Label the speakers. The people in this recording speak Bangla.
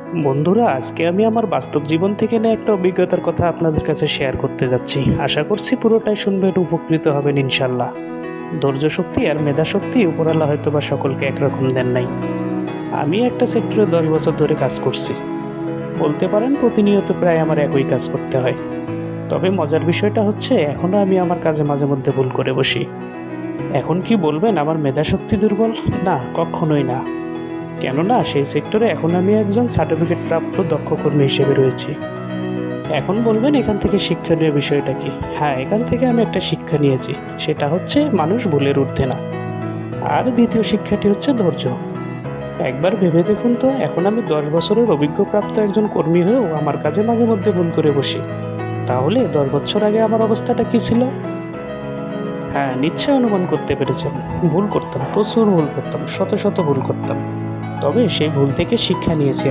Speaker 1: বন্ধুরা, আজকে আমি আমার বাস্তব জীবন থেকে নেওয়া একটা অভিজ্ঞতার কথা আপনাদের কাছে শেয়ার করতে যাচ্ছি। আশা করছি পুরোটাই শুনবেন, উপকৃত হবেন ইনশাল্লাহ। ধৈর্য শক্তি আর মেধা শক্তি উপরআল্লাহ হয়তোবা সকলকে একরকম দেন নাই। আমি একটা সেক্টরে 10 বছর ধরে কাজ করছি। বলতে পারেন প্রতিনিয়ত প্রায় আমার একই কাজ করতে হয়। তবে মজার বিষয়টা হচ্ছে এখনো আমি আমার কাজে মাঝে মধ্যে ভুল করে বসি। এখন কি বলবেন আমার মেধা শক্তি দুর্বল? না, কখনোই না। কেননা সেই সেক্টরে এখন আমি একজন সার্টিফিকেট প্রাপ্ত দক্ষ কর্মী হিসেবে রয়েছি। এখন বলবেন এখান থেকে শিক্ষণীয় বিষয়টা কি? হ্যাঁ, এখান থেকে আমি একটা শিক্ষা নিয়েছি। সেটা হচ্ছে মানুষ ভুলের ঊর্ধ্বে না। আর দ্বিতীয় শিক্ষাটি হচ্ছে ধৈর্য। একবার ভেবে দেখুন তো, এখন আমি 10 বছরের অভিজ্ঞপ্রাপ্ত একজন কর্মী হয়েও আমার কাজে মাঝে মধ্যে ভুল করে বসি। তাহলে 10 বছর আগে আমার অবস্থাটা কি ছিল? হ্যাঁ, নিশ্চয়ই অনুমান করতে পেরেছেন। ভুল করতাম, প্রচুর ভুল করতাম, শত শত ভুল করতাম। তবে সেই ভুল থেকে শিক্ষা নিয়েছি।